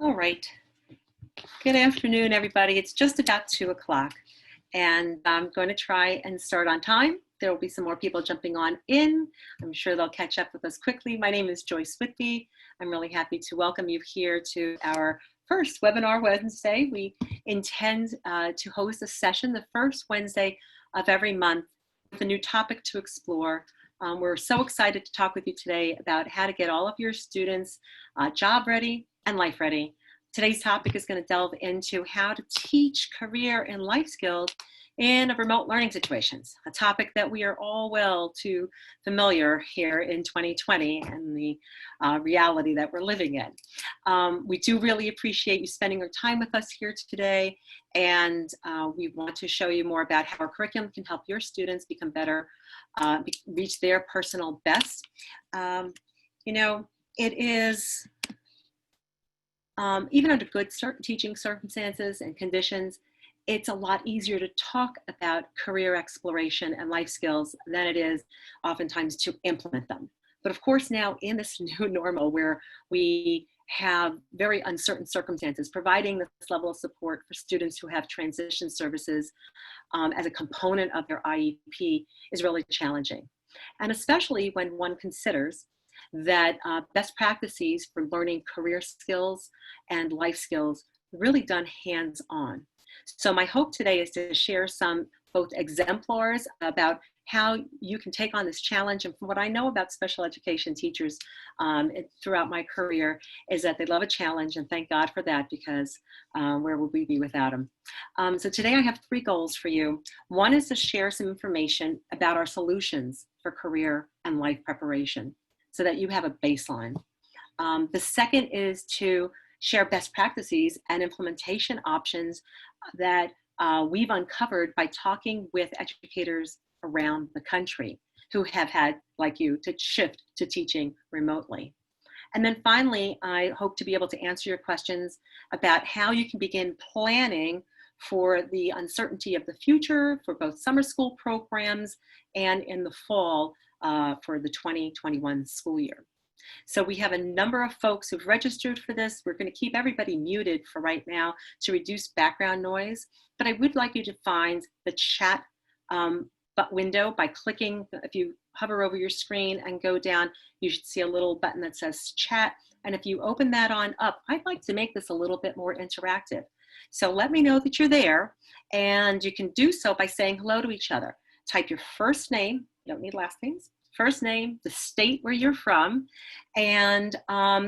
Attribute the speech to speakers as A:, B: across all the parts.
A: All right. Good afternoon, everybody. It's just about 2 o'clock, and I'm going to try and start on time. There will be some more people jumping on in. I'm sure they'll catch up with us quickly. My name is Joyce Whitby. I'm really happy to welcome you here to our first webinar Wednesday. We intend to host a session the first Wednesday of every month with a new topic to explore. We're so excited to talk with you today about how to get all of your students job ready and life ready. Today's topic is going to delve into how to teach career and life skills in remote learning situations, a topic that we are all well too familiar here in 2020 and the reality that we're living in. We do really appreciate you spending your time with us here today, and we want to show you more about how our curriculum can help your students become better, reach their personal best. It is even under good teaching circumstances and conditions, it's a lot easier to talk about career exploration and life skills than it is oftentimes to implement them. But of course, now in this new normal where we have very uncertain circumstances, providing this level of support for students who have transition services as a component of their IEP is really challenging. And especially when one considers that best practices for learning career skills and life skills really done hands-on. So my hope today is to share some both exemplars about how you can take on this challenge. And from what I know about special education teachers throughout my career is that they love a challenge, and thank God for that, because where would we be without them? So today I have 3 goals for you. One is to share some information about our solutions for career and life preparation, so that you have a baseline. The second is to share best practices and implementation options that we've uncovered by talking with educators around the country who have had, like you, to shift to teaching remotely. And then finally, I hope to be able to answer your questions about how you can begin planning for the uncertainty of the future for both summer school programs and in the fall for the 2021 school year. So we have a number of folks who've registered for this. We're going to keep everybody muted for right now to reduce background noise, but I would like you to find the chat window by clicking. If you hover over your screen and go down, you should see a little button that says chat. And if you open that on up, I'd like to make this a little bit more interactive. So let me know that you're there, and you can do so by saying hello to each other. Type your first name, you don't need last names, first name, the state where you're from, and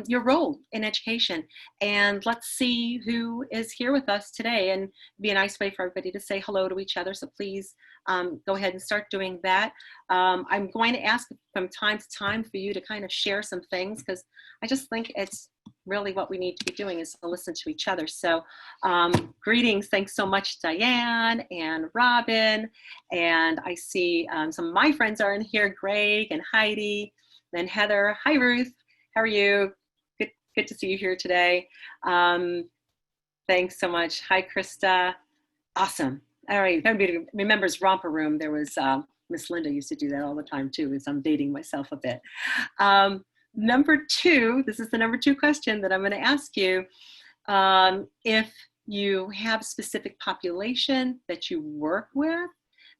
A: your role in education. And let's see who is here with us today, and it'd be a nice way for everybody to say hello to each other. So please go ahead and start doing that. I'm going to ask from time to time for you to kind of share some things, because I just think it's really what we need to be doing is to listen to each other. So greetings, thanks so much, Diane and Robin. And I see some of my friends are in here, Greg and Heidi, then Heather. Hi, Ruth, how are you? Good to see you here today. Thanks so much. Hi, Krista. Awesome. All right, if everybody remembers Romper Room, there was Miss Linda used to do that all the time too, as I'm dating myself a bit. Number 2, this is the number 2 question that I'm going to ask you. If you have a specific population that you work with,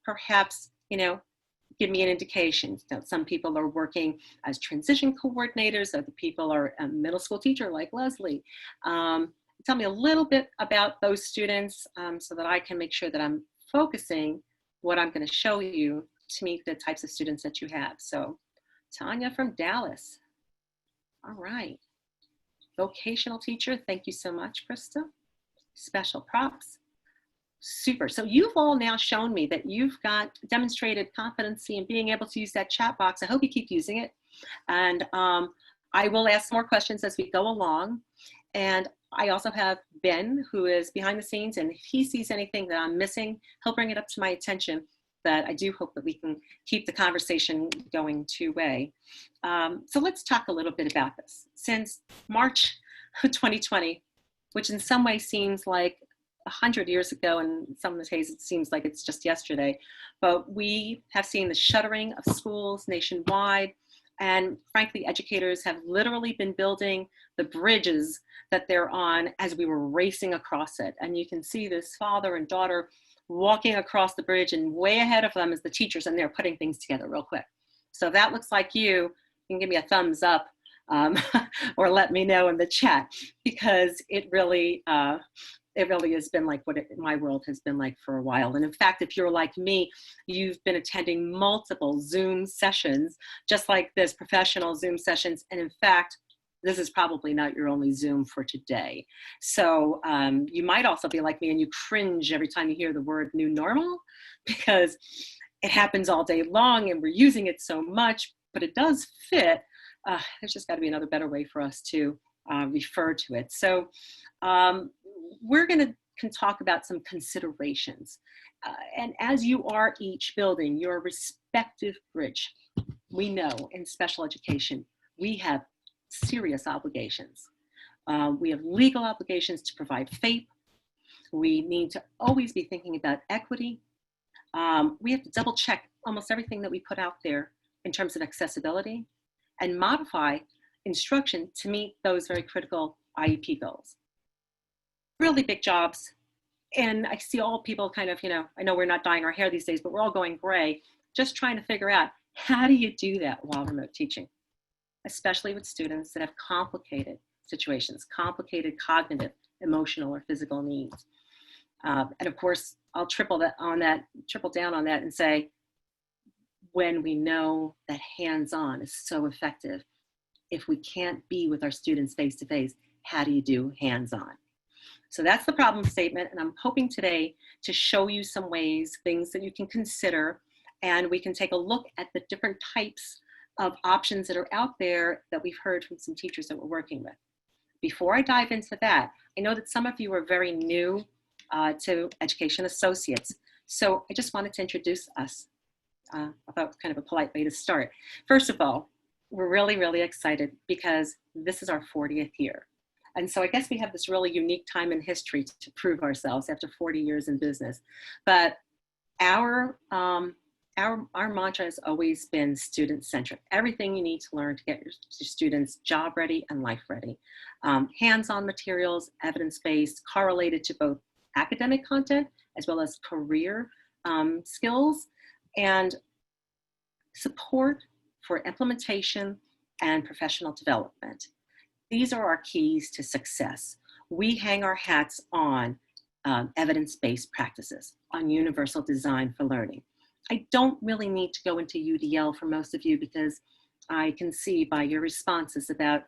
A: perhaps, give me an indication. Some people are working as transition coordinators, other people are a middle school teacher like Leslie. Tell me a little bit about those students so that I can make sure that I'm focusing what I'm going to show you to meet the types of students that you have. So Tanya from Dallas. All right. Vocational teacher. Thank you so much, Krista. Special props. Super. So you've all now shown me that you've got demonstrated competency in being able to use that chat box. I hope you keep using it. And I will ask more questions as we go along. And I also have Ben, who is behind the scenes, and if he sees anything that I'm missing, he'll bring it up to my attention. But I do hope that we can keep the conversation going two-way. So let's talk a little bit about this. Since March 2020, which in some ways seems like 100 years ago, and in some ways it seems like it's just yesterday, but we have seen the shuttering of schools nationwide, And frankly, educators have literally been building the bridges that they're on as we were racing across it. And you can see this father and daughter walking across the bridge, and way ahead of them is the teachers, and they're putting things together real quick. So if that looks like you can give me a thumbs up, or let me know in the chat, because it really has been like what my world has been like for a while. And in fact, if you're like me, you've been attending multiple Zoom sessions, just like this, professional Zoom sessions. And in fact, this is probably not your only Zoom for today. So you might also be like me and you cringe every time you hear the word new normal, because it happens all day long and we're using it so much, but it does fit. There's just got to be another better way for us to refer to it. So we're going to talk about some considerations. And as you are each building your respective bridge, we know in special education, we have serious obligations. We have legal obligations to provide FAPE. We need to always be thinking about equity. We have to double check almost everything that we put out there in terms of accessibility and modify instruction to meet those very critical IEP goals. Really big jobs. And I see all people kind of, I know we're not dyeing our hair these days, but we're all going gray, just trying to figure out, how do you do that while remote teaching? Especially with students that have complicated situations, complicated cognitive, emotional, or physical needs. And of course, I'll triple down on that and say, when we know that hands-on is so effective, if we can't be with our students face-to-face, how do you do hands-on? So that's the problem statement, and I'm hoping today to show you some ways, things that you can consider, and we can take a look at the different types of options that are out there that we've heard from some teachers that we're working with. Before I dive into that, I know that some of you are very new to Education Associates, so I just wanted to introduce us. I thought kind of a polite way to start. First of all, we're really, really excited because this is our 40th year. And so I guess we have this really unique time in history to prove ourselves after 40 years in business. But our mantra has always been student-centric. Everything you need to learn to get your students job ready and life ready. Hands-on materials, evidence-based, correlated to both academic content as well as career skills, and support for implementation and professional development. These are our keys to success. We hang our hats on evidence-based practices, on universal design for learning. I don't really need to go into UDL for most of you, because I can see by your responses about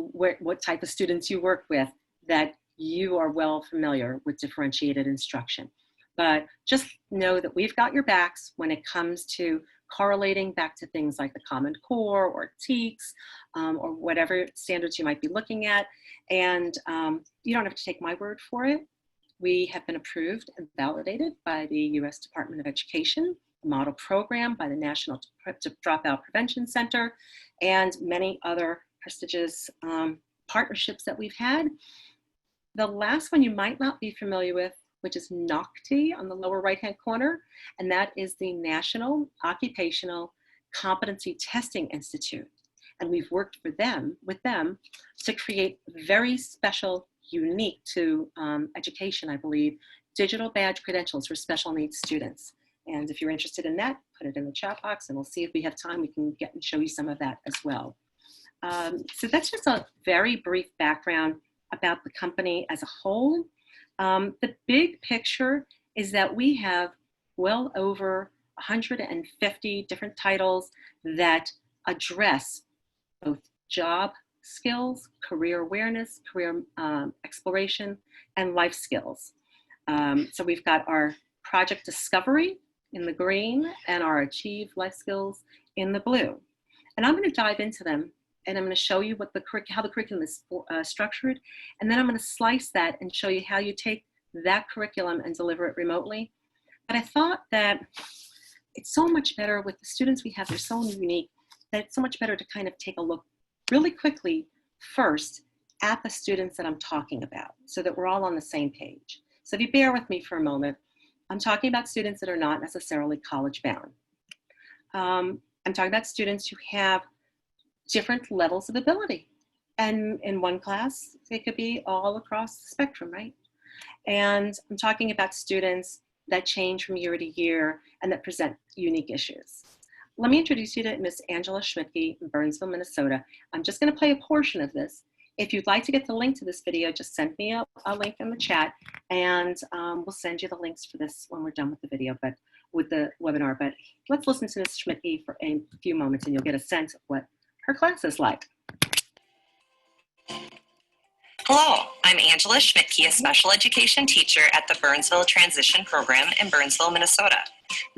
A: what type of students you work with that you are well familiar with differentiated instruction. But just know that we've got your backs when it comes to correlating back to things like the Common Core or TEKS, or whatever standards you might be looking at. And you don't have to take my word for it. We have been approved and validated by the U.S. Department of Education, a model program by the National Dropout Prevention Center, and many other prestigious partnerships that we've had. The last one you might not be familiar with, which is NOCTI on the lower right-hand corner, and that is the National Occupational Competency Testing Institute. And we've worked with them to create very special, unique to education, I believe, digital badge credentials for special needs students. And if you're interested in that, put it in the chat box, and we'll see if we have time, we can get and show you some of that as well. So that's just a very brief background about the company as a whole. The big picture is that we have well over 150 different titles that address both job skills, career awareness, career exploration, and life skills. So we've got our Project Discovery in the green and our Achieve Life Skills in the blue. And I'm going to dive into them, and I'm going to show you how the curriculum is structured, and then I'm going to slice that and show you how you take that curriculum and deliver it remotely. But I thought that it's so much better with the students we have, they're so unique, that it's so much better to kind of take a look really quickly first at the students that I'm talking about, so that we're all on the same page. So if you bear with me for a moment, I'm talking about students that are not necessarily college bound. I'm talking about students who have different levels of ability. And in one class, they could be all across the spectrum, right? And I'm talking about students that change from year to year and that present unique issues. Let me introduce you to Miss Angela Schmidtke in Burnsville, Minnesota. I'm just going to play a portion of this. If you'd like to get the link to this video, just send me a link in the chat, and we'll send you the links for this when we're done with the video, but with the webinar. But let's listen to Ms. Schmidtke for a few moments, and you'll get a sense of what her class is like.
B: Hello, I'm Angela Schmidtke, a special education teacher at the Burnsville Transition Program in Burnsville, Minnesota.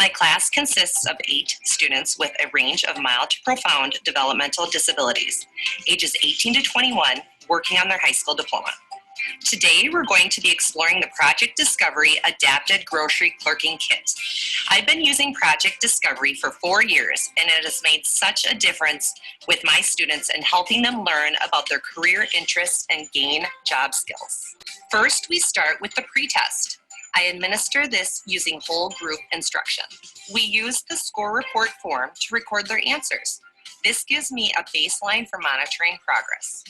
B: My class consists of 8 students with a range of mild to profound developmental disabilities, ages 18 to 21, working on their high school diploma. Today, we're going to be exploring the Project Discovery Adapted Grocery Clerking Kit. I've been using Project Discovery for 4 years, and it has made such a difference with my students in helping them learn about their career interests and gain job skills. First, we start with the pretest. I administer this using whole group instruction. We use the score report form to record their answers. This gives me a baseline for monitoring progress.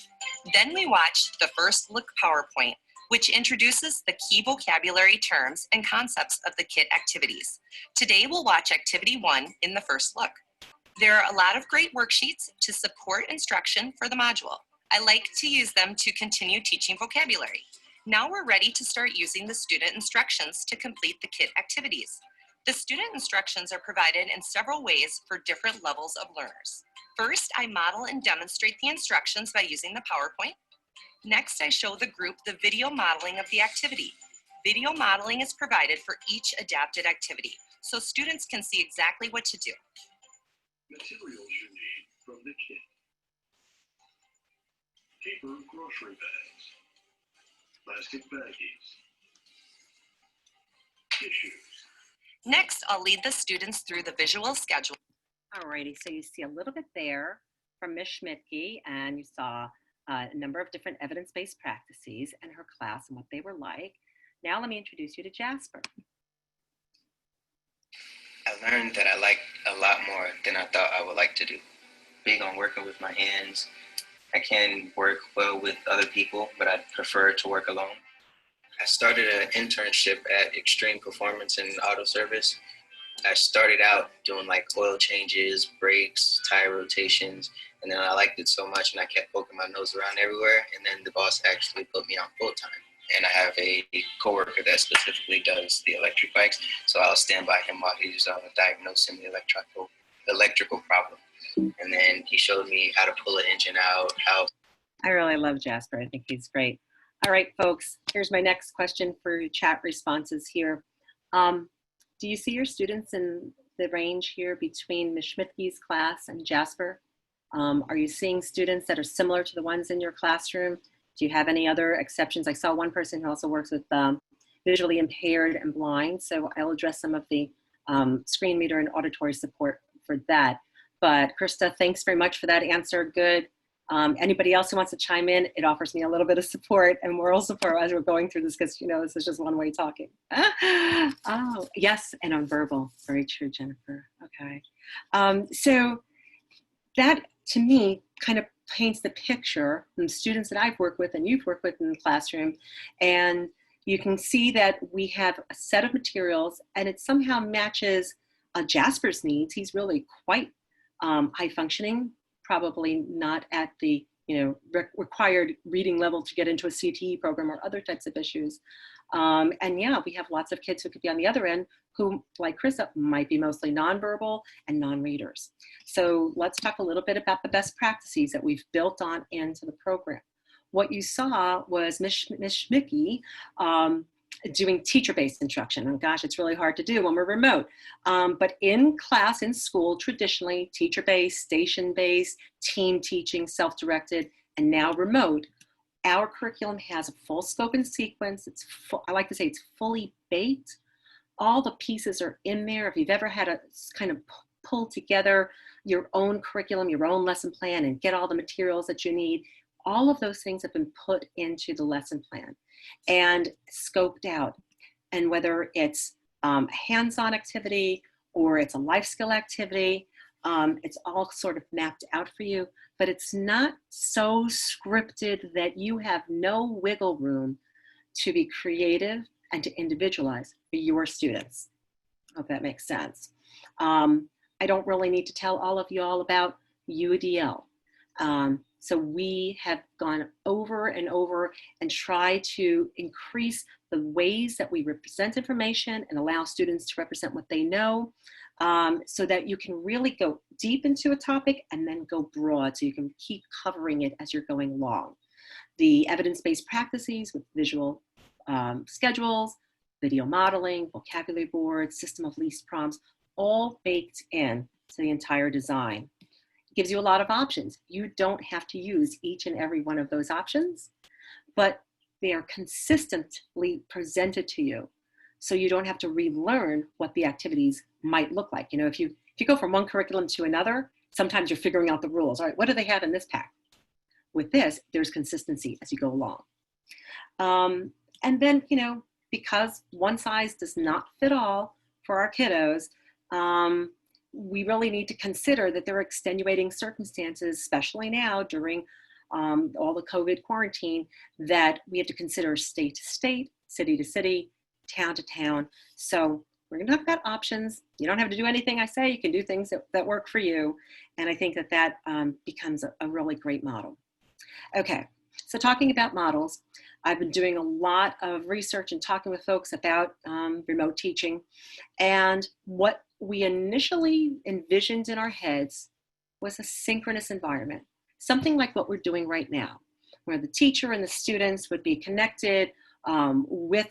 B: Then we watch the first look PowerPoint, which introduces the key vocabulary terms and concepts of the kit activities. Today we'll watch activity 1 in the first look. There are a lot of great worksheets to support instruction for the module. I like to use them to continue teaching vocabulary. Now we're ready to start using the student instructions to complete the kit activities. The student instructions are provided in several ways for different levels of learners. First, I model and demonstrate the instructions by using the PowerPoint. Next, I show the group the video modeling of the activity. Video modeling is provided for each adapted activity, so students can see exactly what to do.
C: Materials you need from the kit. Paper grocery bags, plastic baggies, tissues.
B: Next, I'll lead the students through the visual schedule.
A: Alrighty, so you see a little bit there from Ms. Schmidtke, and you saw a number of different evidence-based practices in her class and what they were like. Now let me introduce you to Jasper.
D: I learned that I liked a lot more than I thought I would like to do. Big on working with my hands. I can work well with other people, but I prefer to work alone. I started an internship at Extreme Performance and Auto Service. I started out doing like oil changes, brakes, tire rotations, and then I liked it so much and I kept poking my nose around everywhere, and then the boss actually put me on full time. And I have a coworker that specifically does the electric bikes, so I'll stand by him while he's diagnosing the electrical problem. And then he showed me how to pull an engine out, how.
A: I really love Jasper. I think he's great. All right, folks, here's my next question for chat responses here. Do you see your students in the range here between Ms. Schmidtke's class and Jasper? Are you seeing students that are similar to the ones in your classroom? Do you have any other exceptions? I saw one person who also works with visually impaired and blind, so I'll address some of the screen reader and auditory support for that. But Krista, thanks very much for that answer. Good. Anybody else who wants to chime in, it offers me a little bit of support and moral support as we're going through this, because, you know, this is just one way talking. Oh, yes, and on verbal. Very true, Jennifer. Okay. So that, to me, kind of paints the picture from the students that I've worked with and you've worked with in the classroom. And you can see that we have a set of materials and it somehow matches Jasper's needs. He's really quite high functioning, probably not at the required reading level to get into a CTE program or other types of issues. And yeah, we have lots of kids who could be on the other end who, like Krista, might be mostly nonverbal and non-readers. So let's talk a little bit about the best practices that we've built on into the program. What you saw was Ms. Schmidtke doing teacher-based instruction. And gosh, it's really hard to do when we're remote. But in class, in school, traditionally, teacher-based, station-based, team teaching, self-directed, and now remote, our curriculum has a full scope and sequence. It's I like to say it's fully baked. All the pieces are in there. If you've ever had a kind of pull together your own curriculum, your own lesson plan, and get all the materials that you need, all of those things have been put into the lesson plan and scoped out. And whether it's a hands-on activity or it's a life skill activity, It's all sort of mapped out for you, but it's not so scripted that you have no wiggle room to be creative and to individualize for your students. Hope that makes sense. I don't really need to tell all of you all about UDL. So we have gone over and over and try to increase the ways that we represent information and allow students to represent what they know, so that you can really go deep into a topic and then go broad, so you can keep covering it as you're going along. The evidence-based practices with visual schedules, video modeling, vocabulary boards, system of least prompts, all baked in to the entire design. It gives you a lot of options. You don't have to use each and every one of those options, but they are consistently presented to you, so you don't have to relearn what the activities might look like. You know, if you go from one curriculum to another, sometimes you're figuring out the rules. All right, what do they have in this pack? With this, there's consistency as you go along. And then, you know, because one size does not fit all for our kiddos, we really need to consider that there are extenuating circumstances, especially now during all the COVID quarantine, that we have to consider state to state, city to city, town to town. So we're going to talk about options. You don't have to do anything I say. You can do things that work for you. And I think that becomes a really great model. Okay, so talking about models, I've been doing a lot of research and talking with folks about remote teaching. And what we initially envisioned in our heads was a synchronous environment, something like what we're doing right now, where the teacher and the students would be connected with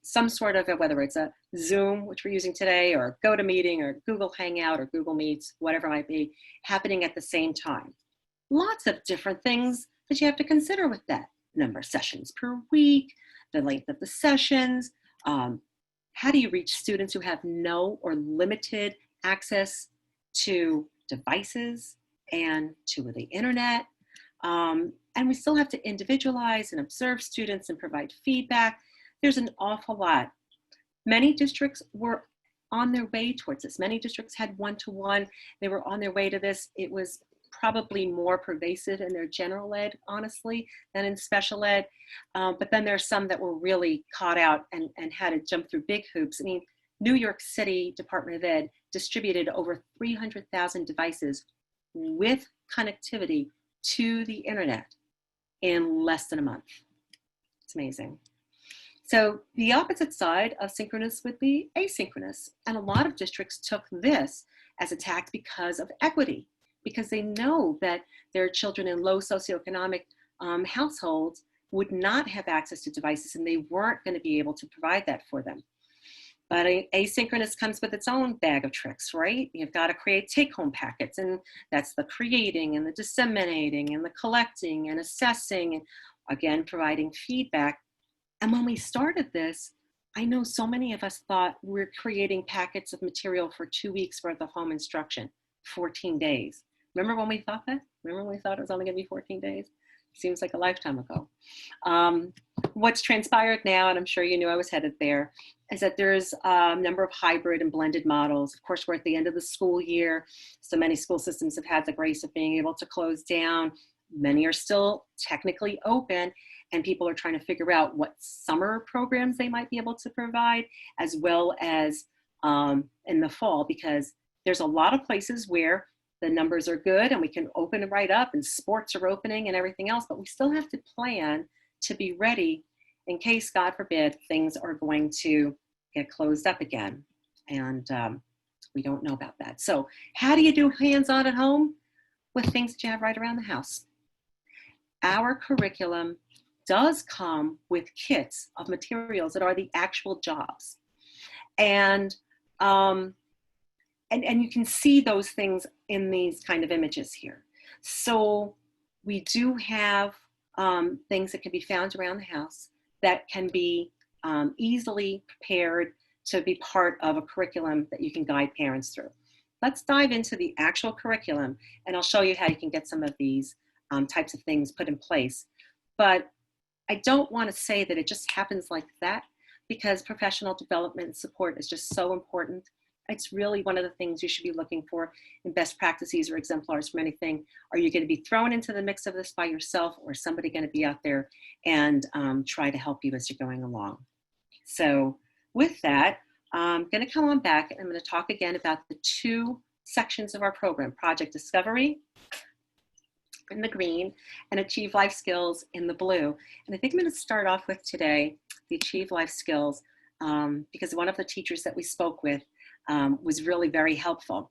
A: some sort of, whether it's a Zoom, which we're using today, or a GoToMeeting, or Google Hangout, or Google Meets, whatever it might be, happening at the same time. Lots of different things that you have to consider with that. Number of sessions per week, the length of the sessions, how do you reach students who have no or limited access to devices and to the internet? And we still have to individualize and observe students and provide feedback. There's an awful lot. Many districts were on their way towards this. Many districts had one-to-one. They were on their way to this. It was probably more pervasive in their general ed, honestly, than in special ed. But then there's some that were really caught out and had to jump through big hoops. I mean, New York City Department of Ed distributed over 300,000 devices with connectivity to the internet in less than a month. It's amazing. So the opposite side of synchronous would be asynchronous. And a lot of districts took this as a tack because of equity, because they know that their children in low socioeconomic households would not have access to devices, and they weren't going to be able to provide that for them. But asynchronous comes with its own bag of tricks, right? You've got to create take-home packets, and that's the creating and the disseminating and the collecting and assessing, and again, providing feedback. And when we started this, I know so many of us thought we're creating packets of material for 2 weeks worth of home instruction, 14 days. Remember when we thought that? Remember when we thought it was only going to be 14 days? Seems like a lifetime ago. What's transpired now, and I'm sure you knew I was headed there, is that there's a number of hybrid and blended models. Of course, we're at the end of the school year, so many school systems have had the grace of being able to close down. Many are still technically open, and people are trying to figure out what summer programs they might be able to provide, as well as in the fall, because there's a lot of places where the numbers are good and we can open it right up and sports are opening and everything else, but we still have to plan to be ready in case, God forbid, things are going to get closed up again. And we don't know about that. So how do you do hands-on at home? With things that you have right around the house. Our curriculum does come with kits of materials that are the actual jobs. And you can see those things in these kind of images here. So we do have things that can be found around the house that can be easily prepared to be part of a curriculum that you can guide parents through. Let's dive into the actual curriculum, and I'll show you how you can get some of these types of things put in place. But I don't want to say that it just happens like that, because professional development and support is just so important. It's really one of the things you should be looking for in best practices or exemplars from anything. Are you going to be thrown into the mix of this by yourself, or is somebody going to be out there and try to help you as you're going along? So with that, I'm going to come on back and I'm going to talk again about the two sections of our program, Project Discovery in the green and Achieve Life Skills in the blue. And I think I'm going to start off with today the Achieve Life Skills because one of the teachers that we spoke with was really very helpful.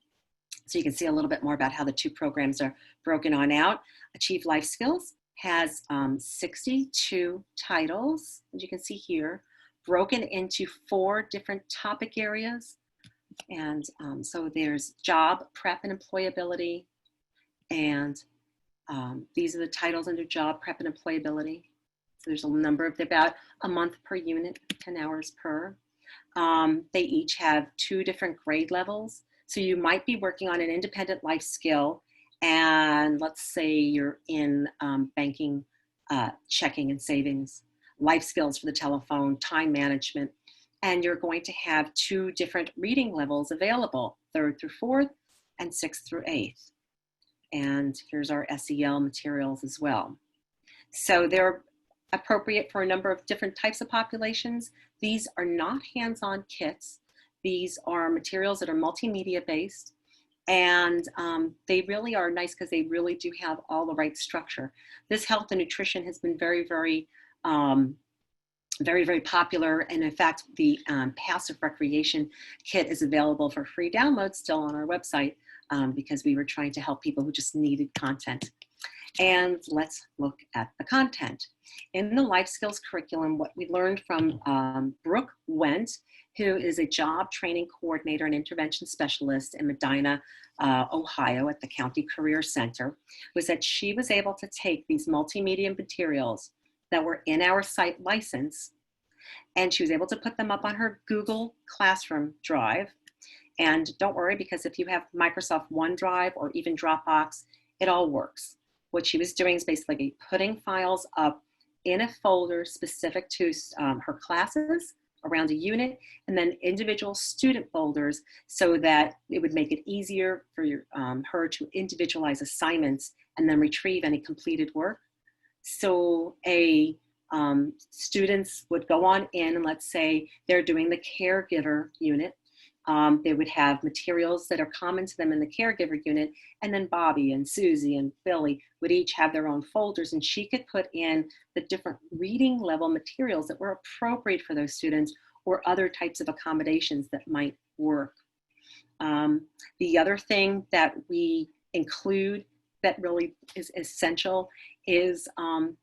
A: So you can see a little bit more about how the two programs are broken on out. Achieve Life Skills has 62 titles, as you can see here, broken into 4 different topic areas. And so there's job, prep, and employability. And these are the titles under job, prep, and employability. So there's a number of about a month per unit, 10 hours per. They each have 2 different grade levels. So you might be working on an independent life skill, and let's say you're in banking, checking and savings, life skills for the telephone, time management, and you're going to have 2 different reading levels available, 3rd through 4th and 6th through 8th. And here's our SEL materials as well. So they're appropriate for a number of different types of populations. These are not hands-on kits. These are materials that are multimedia based, and they really are nice because they really do have all the right structure. This health and nutrition has been very, very popular, and in fact, the passive recreation kit is available for free download still on our website because we were trying to help people who just needed content. And let's look at the content. In the life skills curriculum, what we learned from Brooke Went, who is a job training coordinator and intervention specialist in Medina, Ohio at the County Career Center, was that she was able to take these multimedia materials that were in our site license, and she was able to put them up on her Google Classroom Drive. And don't worry, because if you have Microsoft OneDrive or even Dropbox, it all works. What she was doing is basically putting files up in a folder specific to her classes around a unit, and then individual student folders so that it would make it easier for her to individualize assignments and then retrieve any completed work. So students would go on in, and let's say they're doing the caregiver unit. They would have materials that are common to them in the caregiver unit, and then Bobby and Susie and Billy would each have their own folders, and she could put in the different reading level materials that were appropriate for those students or other types of accommodations that might work. The other thing that we include that really is essential is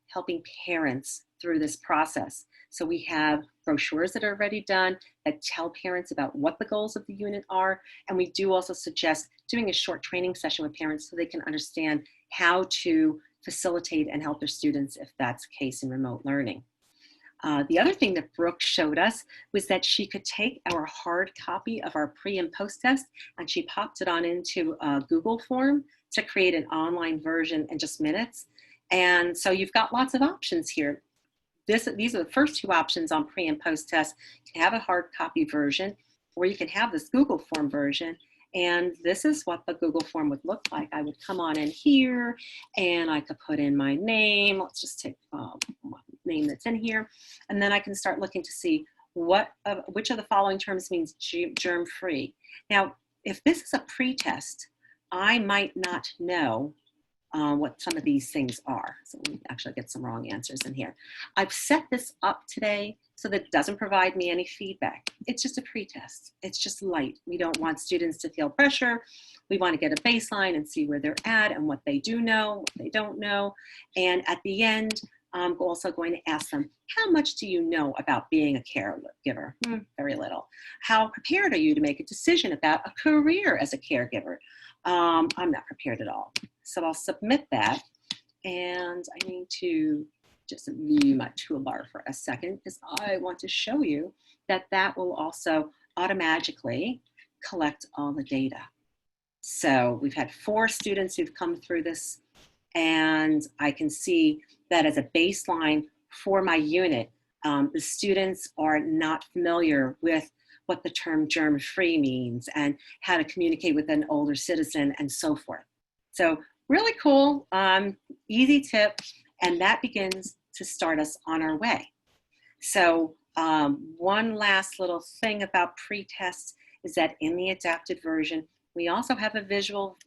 A: helping parents through this process. So we have brochures that are already done that tell parents about what the goals of the unit are. And we do also suggest doing a short training session with parents so they can understand how to facilitate and help their students if that's the case in remote learning. The other thing that Brooke showed us was that she could take our hard copy of our pre and post test, and she popped it on into a Google form to create an online version in just minutes. And so you've got lots of options here. These are the first 2 options on pre and post test. You can have a hard copy version, or you can have this Google form version. And this is what the Google form would look like. I would come on in here and I could put in my name. Let's just take name that's in here. And then I can start looking to see which of the following terms means germ-free. Now, if this is a pre-test, I might not know what some of these things are. So let me actually get some wrong answers in here. I've set this up today so that it doesn't provide me any feedback. It's just a pretest. It's just light. We don't want students to feel pressure. We want to get a baseline and see where they're at and what they do know, what they don't know. And at the end, I'm also going to ask them, how much do you know about being a caregiver? Very little. How prepared are you to make a decision about a career as a caregiver? I'm not prepared at all. So I'll submit that, and I need to just view my toolbar for a second because I want to show you that that will also automatically collect all the data. So we've had 4 students who've come through this, and I can see that as a baseline for my unit, the students are not familiar with what the term germ-free means and how to communicate with an older citizen and so forth. So really cool, easy tip, and that begins to start us on our way. So one last little thing about pre-tests is that in the adapted version, we also have a visual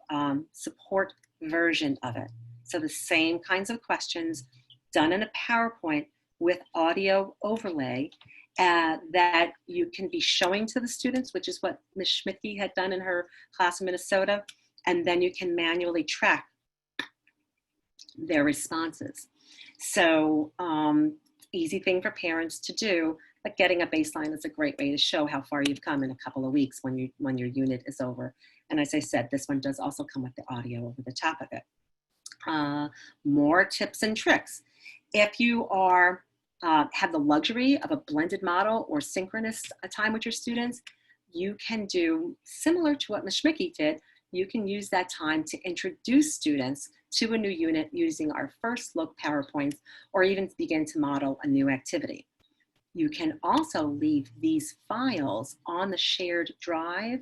A: support version of it. So the same kinds of questions done in a PowerPoint with audio overlay that you can be showing to the students, which is what Ms. Schmidtke had done in her class in Minnesota, and then you can manually track their responses. So easy thing for parents to do, but getting a baseline is a great way to show how far you've come in a couple of weeks when your unit is over. And as I said, this one does also come with the audio over the top of it. More tips and tricks. If you are have the luxury of a blended model or synchronous time with your students, you can do similar to what Ms. Schmidtke did. You can use that time to introduce students to a new unit using our first look PowerPoints, or even begin to model a new activity. You can also leave these files on the shared drive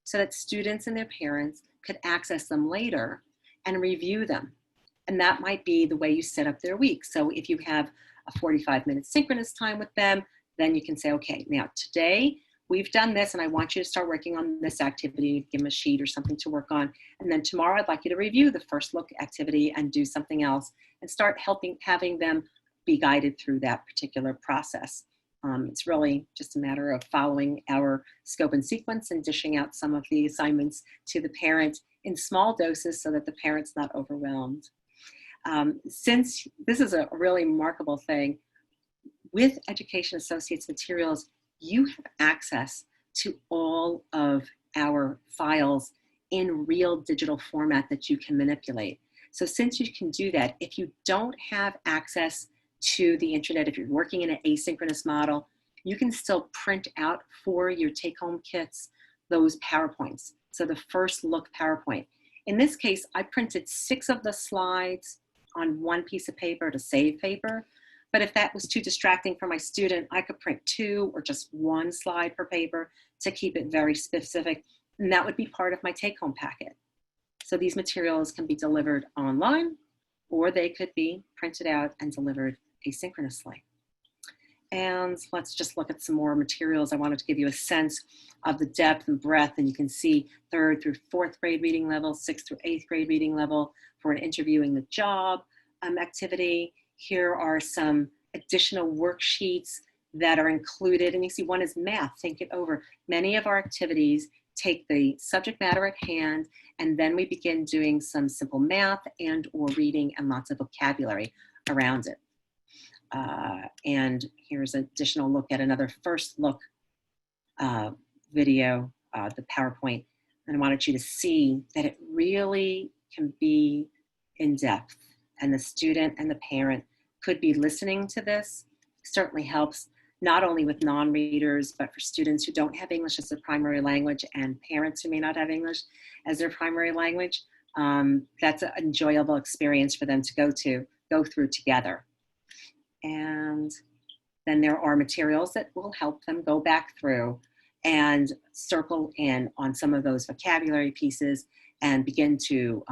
A: so that students and their parents could access them later and review them. And that might be the way you set up their week. So if you have a 45-minute synchronous time with them, then you can say, okay, now today we've done this and I want you to start working on this activity, give them a sheet or something to work on. And then tomorrow I'd like you to review the first look activity and do something else and start having them be guided through that particular process. It's really just a matter of following our scope and sequence and dishing out some of the assignments to the parent in small doses so that the parent's not overwhelmed. Since this is a really remarkable thing, with Education Associates materials, you have access to all of our files in real digital format that you can manipulate. So since you can do that, if you don't have access to the internet, if you're working in an asynchronous model, you can still print out for your take-home kits those PowerPoints. So the first look PowerPoint. In this case, I printed 6 of the slides on one piece of paper to save paper. But if that was too distracting for my student, I could print 2 or just 1 slide per paper to keep it very specific. And that would be part of my take-home packet. So these materials can be delivered online, or they could be printed out and delivered asynchronously. And let's just look at some more materials. I wanted to give you a sense of the depth and breadth, and you can see 3rd through 4th grade reading level, 6th through 8th grade reading level for an interviewing the job activity. Here are some additional worksheets that are included, and you see one is math, think it over. Many of our activities take the subject matter at hand, and then we begin doing some simple math and or reading and lots of vocabulary around it. And here's an additional look at another first look video, the PowerPoint. And I wanted you to see that it really can be in depth, and the student and the parent could be listening to this. Certainly helps not only with non-readers, but for students who don't have English as their primary language and parents who may not have English as their primary language. That's an enjoyable experience for them to go through together. And then there are materials that will help them go back through and circle in on some of those vocabulary pieces and begin to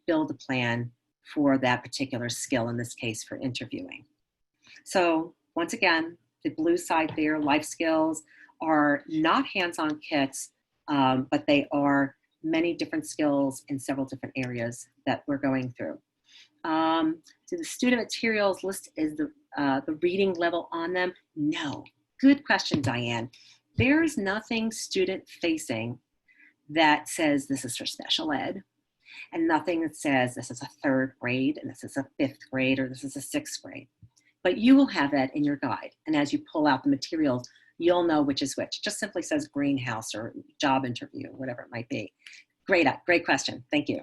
A: build a plan for that particular skill, in this case for interviewing. So once again, the blue side there, life skills, are not hands-on kits, but they are many different skills in several different areas that we're going through. Do the student materials list is the reading level on them? No. Good question, Diane. There's nothing student-facing that says this is for special ed, and nothing that says this is a 3rd grade and this is a 5th grade or this is a 6th grade. But you will have that in your guide. And as you pull out the materials, you'll know which is which. It just simply says greenhouse or job interview, or whatever it might be. Great question. Thank you.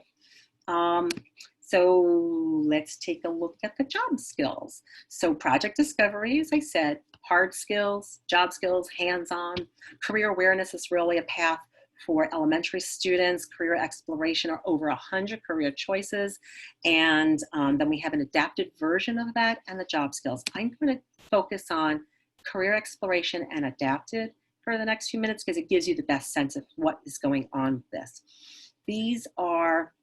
A: So let's take a look at the job skills. So project discovery, as I said, hard skills, job skills, hands-on. Career awareness is really a path for elementary students. Career exploration are over 100 career choices. And then we have an adapted version of that and the job skills. I'm going to focus on career exploration and adapted. for the next few minutes because it gives you the best sense of what is going on with this. These are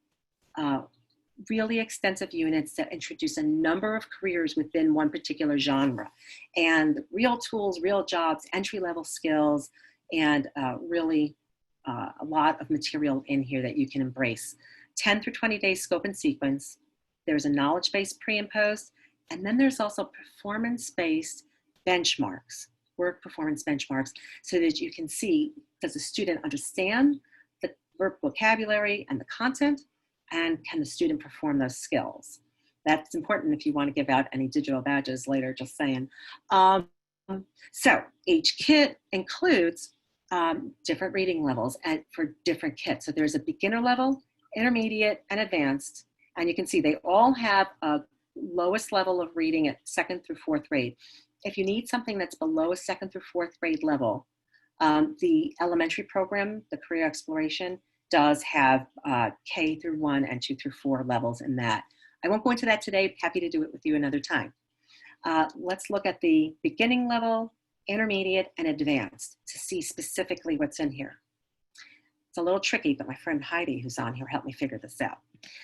A: really extensive units that introduce a number of careers within one particular genre, and real tools, real jobs, entry-level skills, and really a lot of material in here that you can embrace. 10 through 20 days scope and sequence. There's a knowledge-based pre and post, and then there's also performance-based benchmarks, work performance benchmarks, so that you can see, does the student understand the verb vocabulary and the content, and can the student perform those skills? That's important if you want to give out any digital badges later, just saying. So each kit includes different reading levels and for different kits. So there's a beginner level, intermediate, and advanced. And you can see they all have a lowest level of reading at 2nd through 4th grade. If you need something that's below a 2nd through 4th grade level, the elementary program, the career exploration, does have K through 1 and 2 through 4 levels in that. I won't go into that today. Happy to do it with you another time. Let's look at the beginning level, intermediate, and advanced to see specifically what's in here. It's a little tricky, but my friend Heidi, who's on here, helped me figure this out.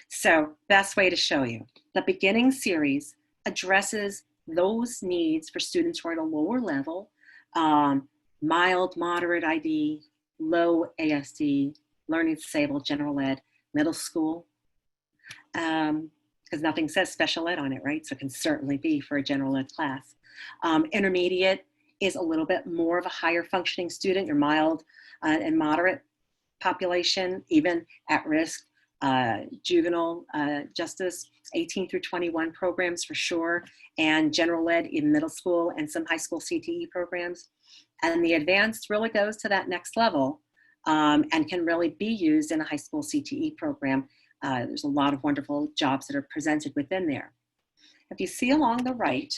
A: So, best way to show you. The beginning series addresses those needs for students who are at a lower level, mild, moderate ID, low ASD, learning disabled, general ed, middle school, because nothing says special ed on it, right? So it can certainly be for a general ed class. Intermediate is a little bit more of a higher functioning student, your mild and moderate population, even at risk, juvenile justice, 18 through 21 programs for sure, and general ed in middle school and some high school CTE programs. And the advanced really goes to that next level and can really be used in a high school CTE program. There's a lot of wonderful jobs that are presented within there. If you see along the right,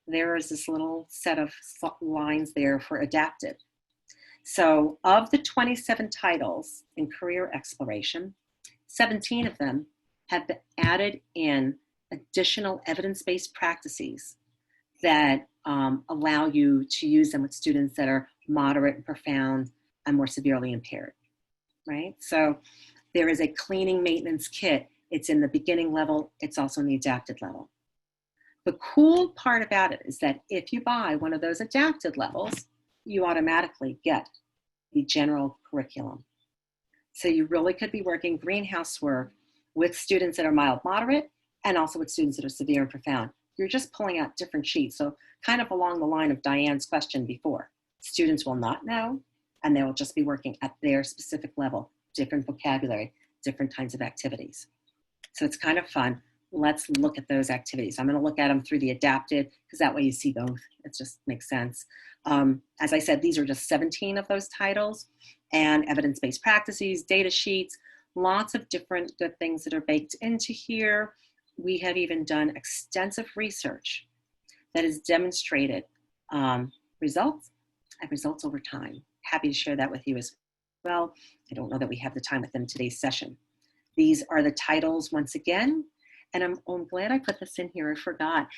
A: there is this little set of lines there for adapted. So of the 27 titles in career exploration, 17 of them have added in additional evidence-based practices that allow you to use them with students that are moderate and profound and more severely impaired, right? So there is a cleaning maintenance kit. It's in the beginning level. It's also in the adapted level. The cool part about it is that if you buy one of those adapted levels, you automatically get the general curriculum. So you really could be working greenhouse work with students that are mild, moderate, and also with students that are severe and profound. You're just pulling out different sheets. So kind of along the line of Diane's question before, students will not know, and they will just be working at their specific level, different vocabulary, different kinds of activities. So it's kind of fun. Let's look at those activities. I'm going to look at them through the adapted because that way you see both. It just makes sense. As I said, these are just 17 of those titles, and evidence-based practices, data sheets, lots of different good things that are baked into here. We have even done extensive research that has demonstrated results and results over time. Happy to share that with you as well. I don't know that we have the time within today's session. These are the titles once again, and I'm glad I put this in here, I forgot.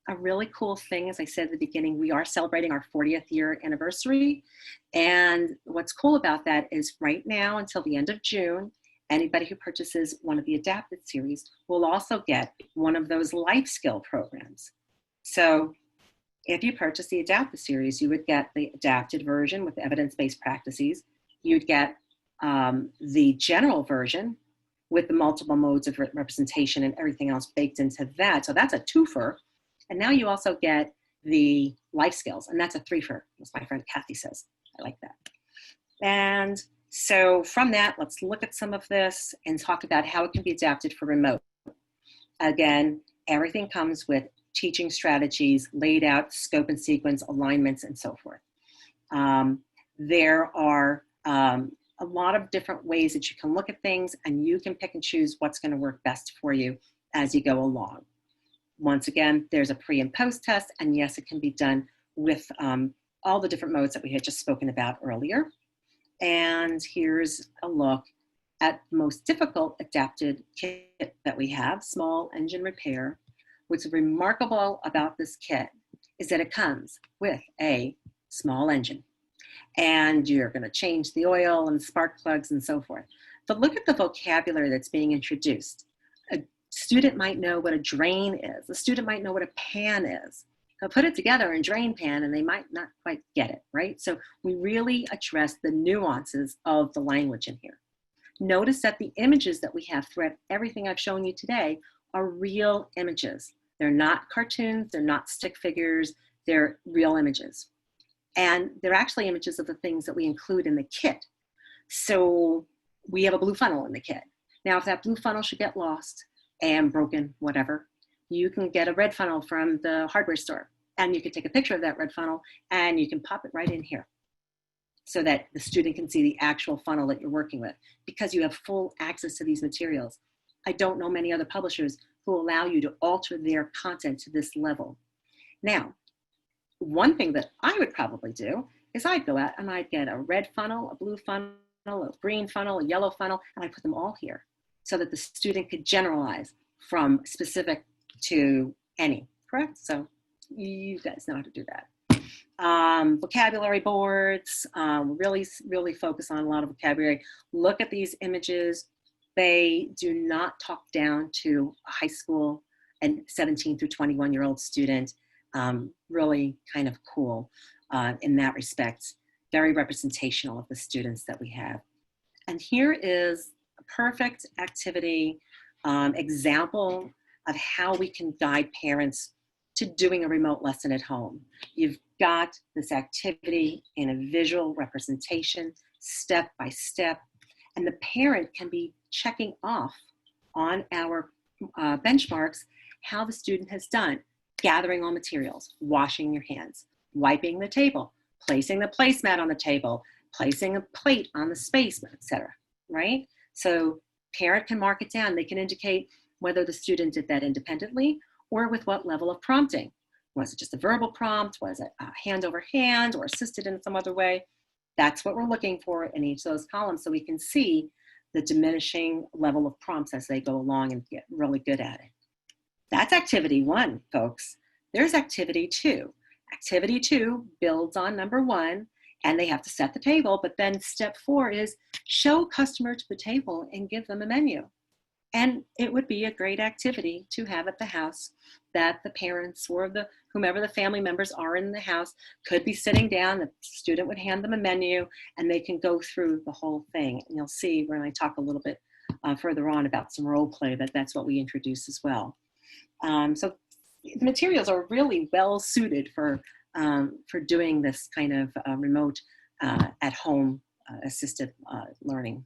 A: A really cool thing, as I said at the beginning, we are celebrating our 40th year anniversary. And what's cool about that is right now until the end of June, anybody who purchases one of the adapted series will also get one of those life skill programs. So if you purchase the adapted series, you would get the adapted version with evidence-based practices. You'd get the general version with the multiple modes of representation and everything else baked into that. So that's a twofer. And now you also get the life skills, and that's a threefer, as my friend Kathy says. I like that. And so from that, let's look at some of this and talk about how it can be adapted for remote. Again, everything comes with teaching strategies, laid out scope and sequence, alignments, and so forth. There are a lot of different ways that you can look at things, and you can pick and choose what's going to work best for you as you go along. Once again, there's a pre and post test, and yes, it can be done with all the different modes that we had just spoken about earlier. And here's a look at the most difficult adapted kit that we have, small engine repair. What's remarkable about this kit is that it comes with a small engine. and you're going to change the oil and spark plugs and so forth. But look at the vocabulary that's being introduced. A student might know what a drain is. A student might know what a pan is. They'll put it together in drain pan and they might not quite get it, right? So we really address the nuances of the language in here. Notice that the images that we have throughout everything I've shown you today are real images. They're not cartoons, they're not stick figures, they're real images. And they're actually images of the things that we include in the kit. So we have a blue funnel in the kit. Now, if that blue funnel should get lost and broken, whatever, you can get a red funnel from the hardware store, and you can take a picture of that red funnel and you can pop it right in here so that the student can see the actual funnel that you're working with, because you have full access to these materials. I don't know many other publishers who allow you to alter their content to this level. Now, one thing that I would probably do is I'd go out and I'd get a red funnel, a blue funnel, a green funnel, a yellow funnel, and I'd put them all here so that the student could generalize from specific to any, correct? So you guys know how to do that. Vocabulary boards, really focus on a lot of vocabulary. Look at these images. They do not talk down to a high school and 17 through 21-year-old student. Really kind of cool in that respect. Very representational of the students that we have. And here is a perfect activity example of how we can guide parents to doing a remote lesson at home. You've got this activity in a visual representation, step by step, and the parent can be checking off on our benchmarks how the student has done, gathering all materials, washing your hands, wiping the table, placing the placemat on the table, placing a plate on the space, etc., right? So parent can mark it down. They can indicate whether the student did that independently or with what level of prompting. Was it just a verbal prompt? Was it hand over hand or assisted in some other way? That's what we're looking for in each of those columns so we can see the diminishing level of prompts as they go along and get really good at it. That's activity 1, folks. There's activity 2. Activity 2 builds on number 1, and they have to set the table, but then step 4 is show customer to the table and give them a menu. And it would be a great activity to have at the house that the parents or whomever the family members are in the house could be sitting down. The student would hand them a menu and they can go through the whole thing. And you'll see when I talk a little bit further on about some role play that's what we introduce as well. So the materials are really well suited for doing this kind of remote at home assisted learning.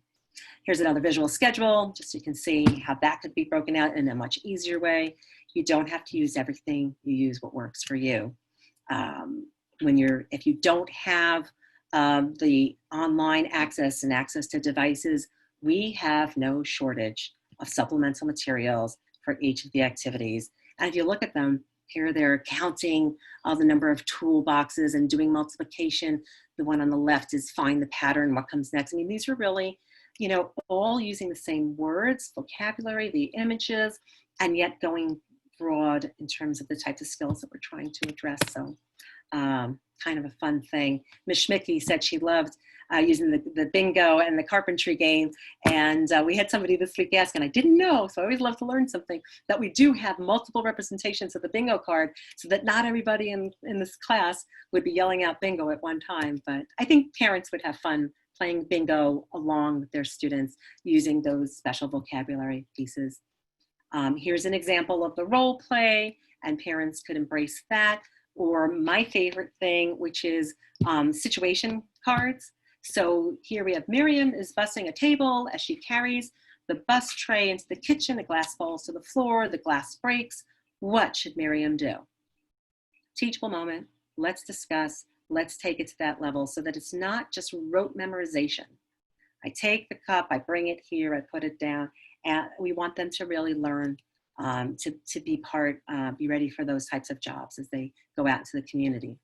A: Here's another visual schedule, just so you can see how that could be broken out in a much easier way. You don't have to use everything. You use what works for you. If you don't have the online access and access to devices, we have no shortage of supplemental materials for each of the activities. And if you look at them, here they're counting the number of toolboxes and doing multiplication. The one on the left is find the pattern, what comes next. I mean, these are really, all using the same words, vocabulary, the images, and yet going broad in terms of the types of skills that we're trying to address. So kind of a fun thing. Ms. Schmicke said she loved using the bingo and the carpentry game. And we had somebody this week ask, and I didn't know, so I always love to learn something, that we do have multiple representations of the bingo card so that not everybody in this class would be yelling out bingo at one time. But I think parents would have fun playing bingo along with their students using those special vocabulary pieces. Here's an example of the role play, and parents could embrace that. Or my favorite thing, which is situation cards. So here we have Miriam is bussing a table as she carries the bus tray into the kitchen. The glass falls to the floor, the glass breaks. What should Miriam do? Teachable moment. Let's discuss. Let's take it to that level so that it's not just rote memorization. I take the cup, I bring it here, I put it down, and we want them to really learn to be ready for those types of jobs as they go out into the community.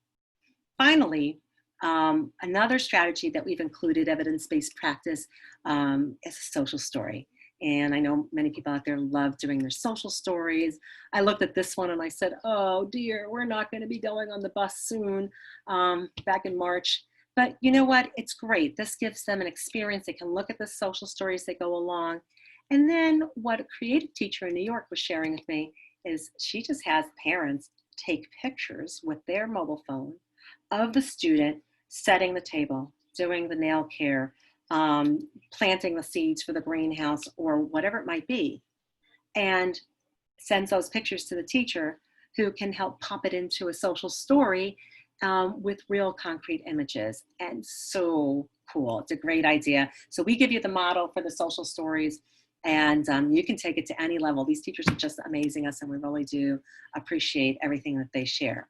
A: Finally, another strategy that we've included, evidence-based practice, is a social story. And I know many people out there love doing their social stories. I looked at this one and I said, oh dear, we're not going to be going on the bus soon, back in March. But you know what? It's great. This gives them an experience. They can look at the social stories that go along. And then what a creative teacher in New York was sharing with me is she just has parents take pictures with their mobile phone of the student setting the table, doing the nail care, planting the seeds for the greenhouse or whatever it might be, and sends those pictures to the teacher who can help pop it into a social story with real concrete images. And so cool. It's a great idea. So we give you the model for the social stories, and you can take it to any level. These teachers are just amazing us, and we really do appreciate everything that they share.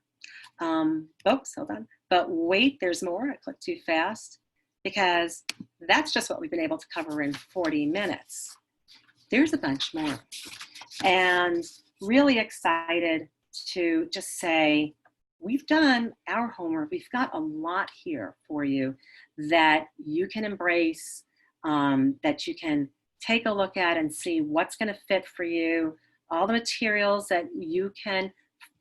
A: Oops, hold on. But wait, there's more. I clicked too fast because that's just what we've been able to cover in 40 minutes. There's a bunch more. And really excited to just say, we've done our homework. We've got a lot here for you that you can embrace, that you can take a look at and see what's going to fit for you. All the materials that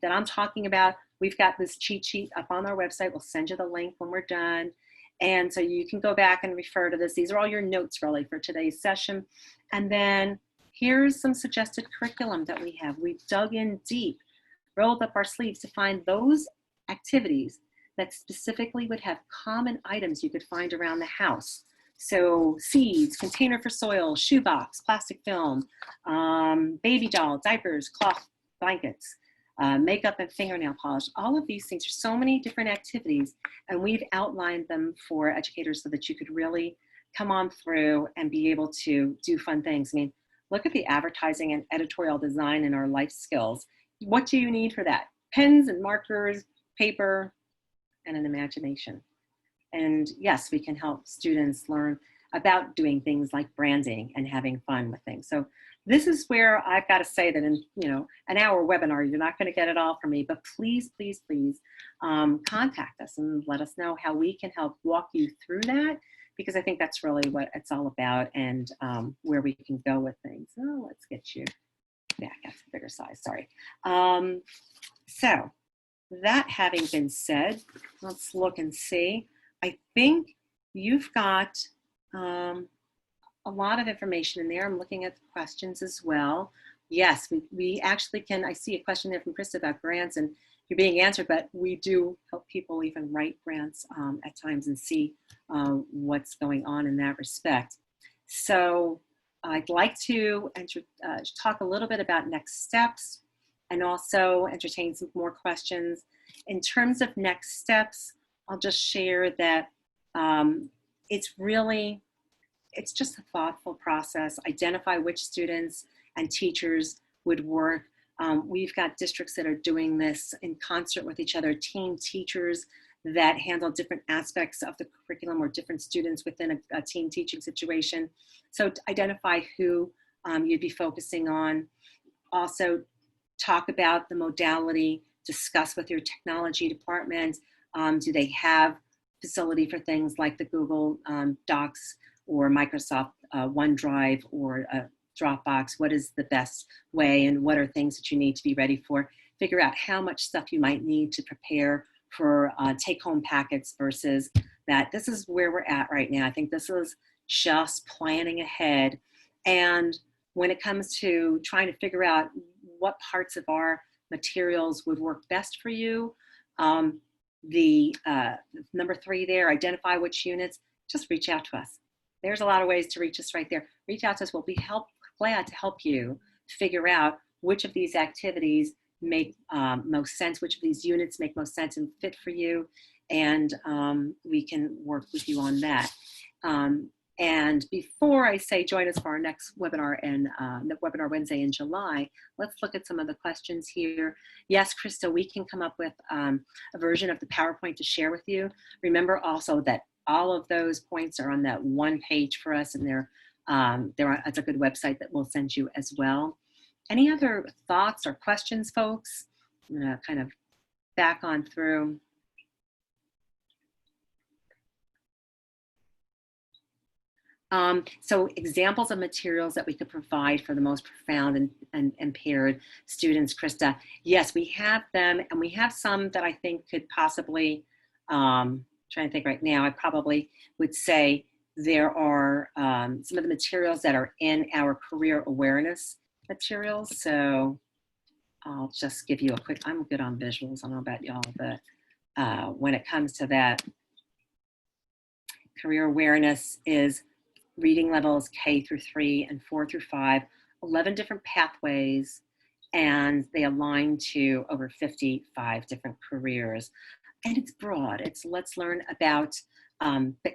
A: I'm talking about, we've got this cheat sheet up on our website. We'll send you the link when we're done. And so you can go back and refer to this. These are all your notes really for today's session. And then here's some suggested curriculum that we have. We've dug in deep, rolled up our sleeves to find those activities that specifically would have common items you could find around the house. So seeds, container for soil, shoebox, plastic film, baby doll, diapers, cloth, blankets, makeup and fingernail polish. All of these things, there's so many different activities, and we've outlined them for educators so that you could really come on through and be able to do fun things. I mean, look at the advertising and editorial design in our life skills. What do you need for that? Pens and markers, paper, and an imagination. And yes, we can help students learn about doing things like branding and having fun with things. So this is where I've got to say that in an hour webinar, you're not going to get it all from me, but please, please, please contact us and let us know how we can help walk you through that, because I think that's really what it's all about, and where we can go with things. Oh, let's get you back. That's a bigger size, sorry. So that having been said, let's look and see. I think you've got a lot of information in there. I'm looking at the questions as well. Yes, we actually can. I see a question there from Krista about grants, and you're being answered, but we do help people even write grants at times and see what's going on in that respect. So I'd like to talk a little bit about next steps and also entertain some more questions. In terms of next steps, I'll just share that it's just a thoughtful process. Identify which students and teachers would work. We've got districts that are doing this in concert with each other, team teachers that handle different aspects of the curriculum or different students within a team teaching situation. So to identify who you'd be focusing on. Also talk about the modality, discuss with your technology department. Do they have facility for things like the Google Docs or Microsoft OneDrive or Dropbox? What is the best way, and what are things that you need to be ready for? Figure out how much stuff you might need to prepare for take-home packets versus that. This is where we're at right now. I think this is just planning ahead. And when it comes to trying to figure out what parts of our materials would work best for you, the number 3 there, identify which units, just reach out to us. There's a lot of ways to reach us right there. Reach out to us. We'll be glad to help you figure out which of these activities make most sense, which of these units make most sense and fit for you, and we can work with you on that. And before I say join us for our next webinar and the webinar Wednesday in July, let's look at some of the questions here. Yes, Krista, we can come up with a version of the PowerPoint to share with you. Remember also that all of those points are on that one page for us, and it's a good website that we'll send you as well. Any other thoughts or questions, folks? I'm gonna kind of back on through. So examples of materials that we could provide for the most profound and impaired students, Krista. Yes, we have them, and we have some that I think could possibly trying to think right now, I probably would say there are some of the materials that are in our career awareness materials. So I'll just give you a quick, I'm good on visuals, I don't know about y'all, but when it comes to that, career awareness is reading levels K through 3 and 4 through 5, 11 different pathways, and they align to over 55 different careers. And it's broad. It's let's learn about,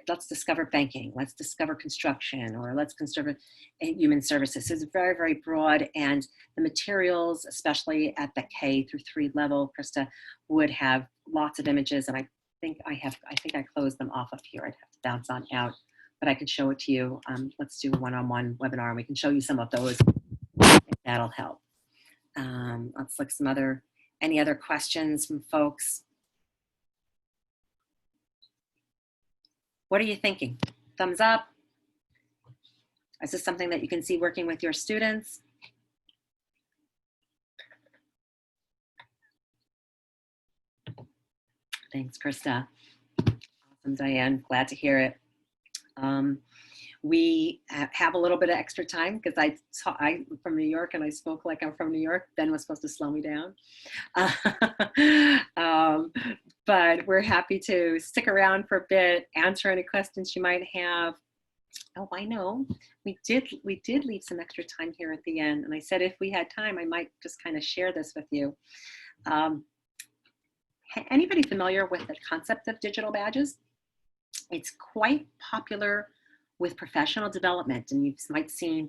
A: let's discover banking, let's discover construction, or let's discover human services. So it's very, very broad. And the materials, especially at the K through 3 level, Krista, would have lots of images. And I think I closed them off up here. I'd have to bounce on out, but I can show it to you. Let's do a one-on-one webinar and we can show you some of those if that'll help. Let's look any other questions from folks. What are you thinking? Thumbs up? Is this something that you can see working with your students? Thanks, Krista. Awesome, Diane. Glad to hear it. We have a little bit of extra time because I'm from New York and I spoke like I'm from New York. Ben was supposed to slow me down. But we're happy to stick around for a bit, answer any questions you might have. Oh, I know. We did leave some extra time here at the end. And I said if we had time, I might just kind of share this with you. Anybody familiar with the concept of digital badges? It's quite popular with professional development, and you might see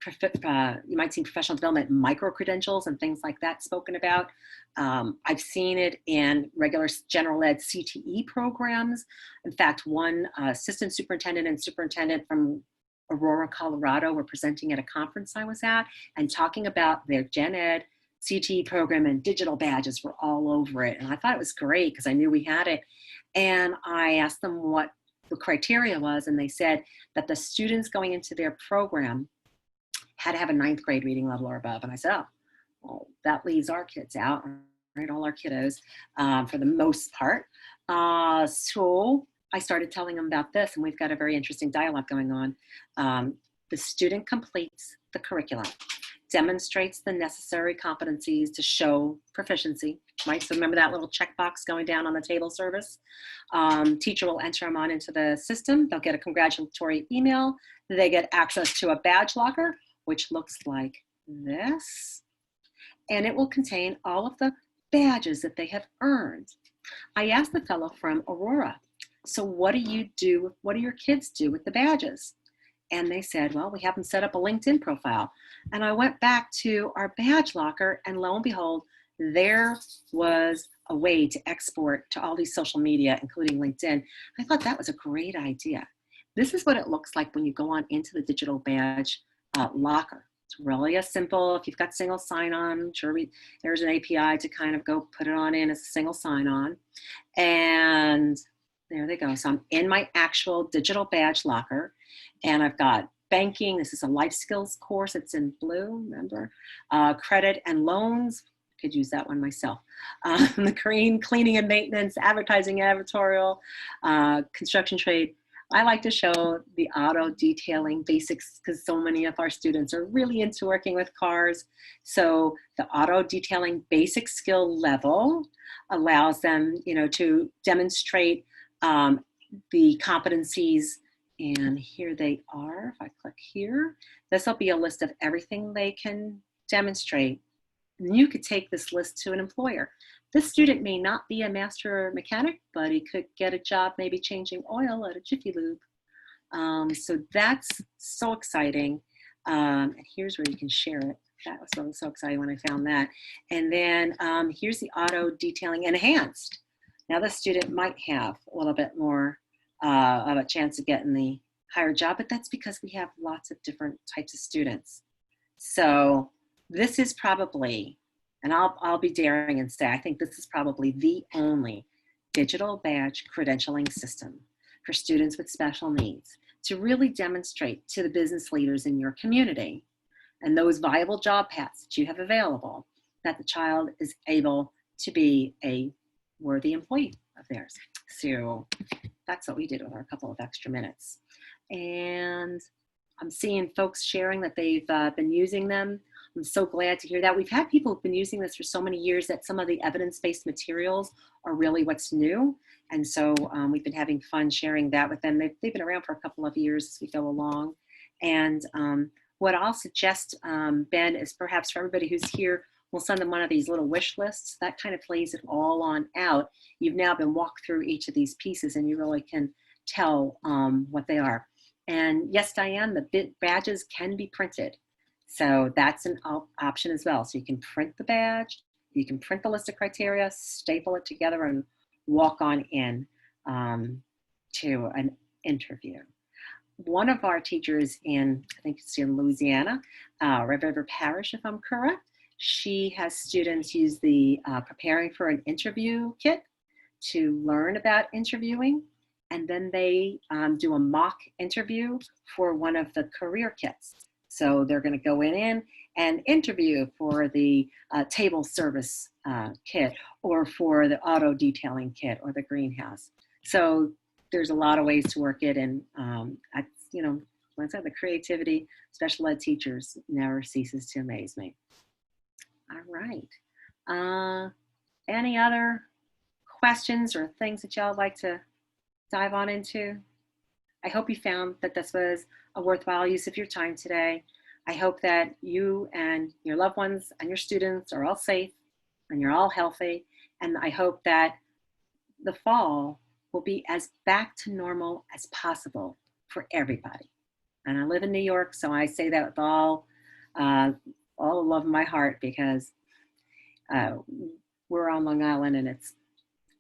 A: professional development micro-credentials and things like that spoken about. I've seen it in regular general ed CTE programs. In fact, one assistant superintendent and superintendent from Aurora, Colorado were presenting at a conference I was at and talking about their gen ed CTE program, and digital badges were all over it. And I thought it was great because I knew we had it. And I asked them what the criteria was, and they said that the students going into their program had to have a 9th grade reading level or above. And I said, oh, well, that leaves our kids out, right? All our kiddos for the most part. So I started telling them about this, and we've got a very interesting dialogue going on. The student completes the curriculum, demonstrates the necessary competencies to show proficiency, right? So remember that little checkbox going down on the table service? Teacher will enter them on into the system. They'll get a congratulatory email. They get access to a badge locker, which looks like this. And it will contain all of the badges that they have earned. I asked the fellow from Aurora, so what do your kids do with the badges? And they said, well, we have them set up a LinkedIn profile. And I went back to our badge locker, and lo and behold, there was a way to export to all these social media, including LinkedIn. I thought that was a great idea. This is what it looks like when you go on into the digital badge locker. It's really a simple, if you've got single sign-on, there's an API to kind of go put it on in as a single sign-on. And there they go. So I'm in my actual digital badge locker, and I've got banking. This is a life skills course. It's in blue, remember? Credit and loans. Could use that one myself. The green, cleaning and maintenance, advertising, editorial, construction trade. I like to show the auto detailing basics because so many of our students are really into working with cars. So the auto detailing basic skill level allows them, to demonstrate the competencies. And here they are. If I click here, this will be a list of everything they can demonstrate. And you could take this list to an employer. This student may not be a master mechanic, but he could get a job maybe changing oil at a Jiffy Lube. So that's so exciting. And here's where you can share it. That was really so exciting when I found that. And then here's the auto detailing enhanced. Now the student might have a little bit more of a chance of getting the higher job, but that's because we have lots of different types of students. So this is probably, and I'll be daring and say, I think this is probably the only digital badge credentialing system for students with special needs to really demonstrate to the business leaders in your community and those viable job paths that you have available that the child is able to be a worthy employee of theirs. So that's what we did with our couple of extra minutes. And I'm seeing folks sharing that they've been using them. I'm so glad to hear that. We've had people who've been using this for so many years that some of the evidence-based materials are really what's new. And so we've been having fun sharing that with them. They've been around for a couple of years as we go along. And what I'll suggest, Ben, is perhaps for everybody who's here, we'll send them one of these little wish lists. That kind of plays it all on out. You've now been walked through each of these pieces and you really can tell what they are. And yes, Diane, the badges can be printed. So that's an option as well. So you can print the badge, you can print the list of criteria, staple it together, and walk on in to an interview. One of our teachers in, I think it's in Louisiana, Red River Parish, if I'm correct, she has students use the Preparing for an Interview kit to learn about interviewing. And then they do a mock interview for one of the career kits. So they're going to go in and interview for the table service kit, or for the auto detailing kit, or the greenhouse. So there's a lot of ways to work it. And, you know, like I said, the creativity, special ed teachers never ceases to amaze me. All right. Any other questions or things that y'all would like to dive on into? I hope you found that this was a worthwhile use of your time today. I hope that you and your loved ones and your students are all safe and you're all healthy. And I hope that the fall will be as back to normal as possible for everybody. And I live in New York, so I say that with all the love in my heart, because we're on Long Island and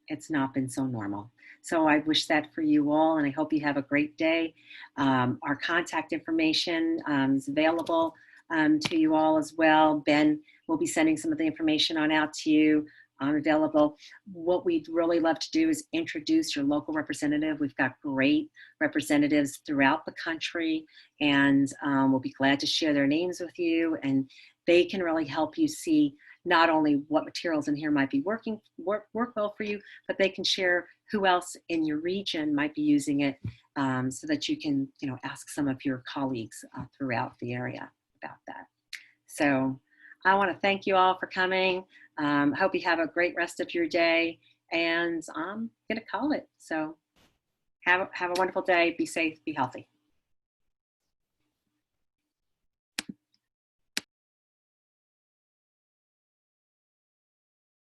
A: it's not been so normal. So I wish that for you all, and I hope you have a great day. Our contact information is available to you all as well. Ben will be sending some of the information on out to you. Available. What we'd really love to do is introduce your local representative. We've got great representatives throughout the country, and we'll be glad to share their names with you, and they can really help you see not only what materials in here might be work well for you, but they can share who else in your region might be using it, so that you can, you know, ask some of your colleagues throughout the area about that. So I want to thank you all for coming. Hope you have a great rest of your day, and I'm going to call it. So have a wonderful day. Be safe, be healthy.